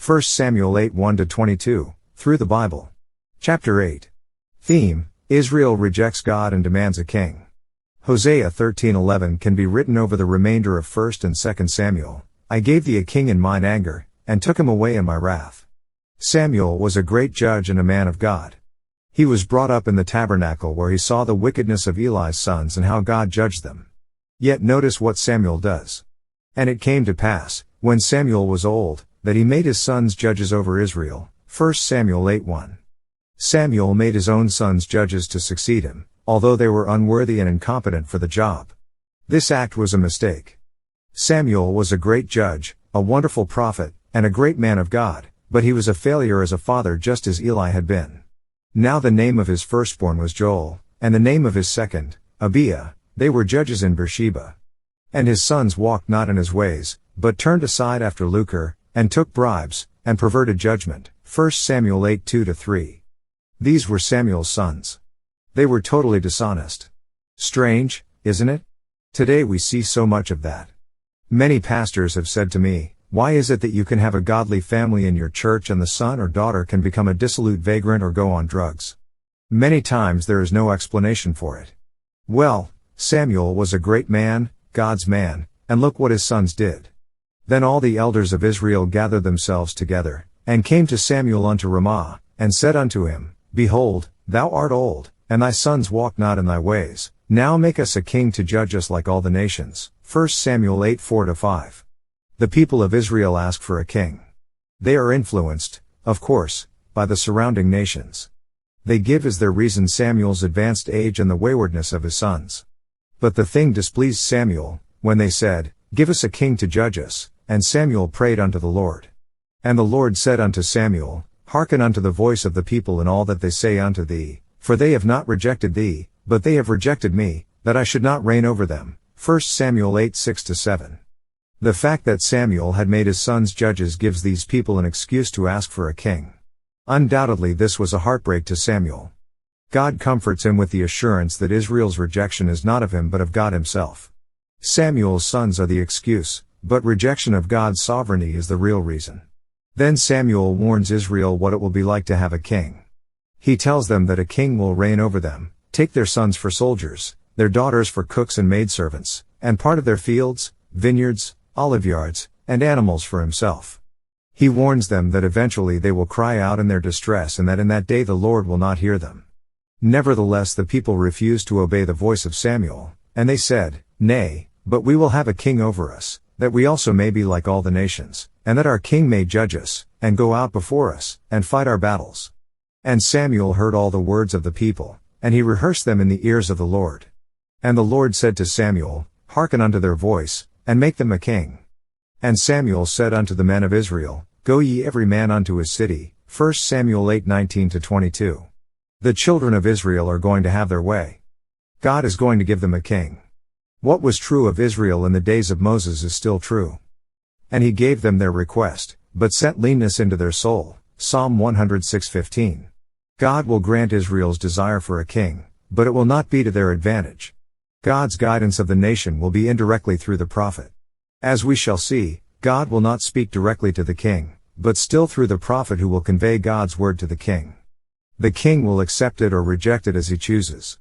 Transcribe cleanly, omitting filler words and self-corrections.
1 Samuel 8 1-22, through the Bible. Chapter 8. Theme: Israel rejects God and demands a king. Hosea 13:11 can be written over the remainder of 1 and 2 Samuel. I gave thee a king in mine anger, and took him away in my wrath. Samuel was a great judge and a man of God. He was brought up in the tabernacle where he saw the wickedness of Eli's sons and how God judged them. Yet notice what Samuel does. And it came to pass, when Samuel was old, that he made his sons judges over Israel. 1 Samuel 8:1. Samuel made his own sons judges to succeed him, although they were unworthy and incompetent for the job. This act was a mistake. Samuel was a great judge, a wonderful prophet, and a great man of God, but he was a failure as a father just as Eli had been. Now the name of his firstborn was Joel, and the name of his second, Abiah. They were judges in Beersheba. And his sons walked not in his ways, but turned aside after lucre, and took bribes, and perverted judgment. 1 Samuel 8 2-3. These were Samuel's sons. They were totally dishonest. Strange, isn't it? Today we see so much of that. Many pastors have said to me, "Why is it that you can have a godly family in your church and the son or daughter can become a dissolute vagrant or go on drugs?" Many times there is no explanation for it. Well, Samuel was a great man, God's man, and look what his sons did. Then all the elders of Israel gathered themselves together, and came to Samuel unto Ramah, and said unto him, Behold, thou art old, and thy sons walk not in thy ways. Now make us a king to judge us like all the nations. 1 Samuel 8 4-5. The people of Israel ask for a king. They are influenced, of course, by the surrounding nations. They give as their reason Samuel's advanced age and the waywardness of his sons. But the thing displeased Samuel, when they said, Give us a king to judge us, and Samuel prayed unto the Lord. And the Lord said unto Samuel, Hearken unto the voice of the people in all that they say unto thee, for they have not rejected thee, but they have rejected me, that I should not reign over them. 1 Samuel 8 6-7. The fact that Samuel had made his sons judges gives these people an excuse to ask for a king. Undoubtedly this was a heartbreak to Samuel. God comforts him with the assurance that Israel's rejection is not of him but of God himself. Samuel's sons are the excuse, but rejection of God's sovereignty is the real reason. Then Samuel warns Israel what it will be like to have a king. He tells them that a king will reign over them, take their sons for soldiers, their daughters for cooks and maidservants, and part of their fields, vineyards, oliveyards, and animals for himself. He warns them that eventually they will cry out in their distress and that in that day the Lord will not hear them. Nevertheless the people refused to obey the voice of Samuel, and they said, Nay, but we will have a king over us, that we also may be like all the nations, and that our king may judge us, and go out before us, and fight our battles. And Samuel heard all the words of the people, and he rehearsed them in the ears of the Lord. And the Lord said to Samuel, Hearken unto their voice, and make them a king. And Samuel said unto the men of Israel, Go ye every man unto his city. 1 Samuel 8 19-22. The children of Israel are going to have their way. God is going to give them a king. What was true of Israel in the days of Moses is still true. And he gave them their request, but sent leanness into their soul. Psalm 106:15. God will grant Israel's desire for a king, but it will not be to their advantage. God's guidance of the nation will be indirectly through the prophet. As we shall see, God will not speak directly to the king, but still through the prophet who will convey God's word to the king. The king will accept it or reject it as he chooses.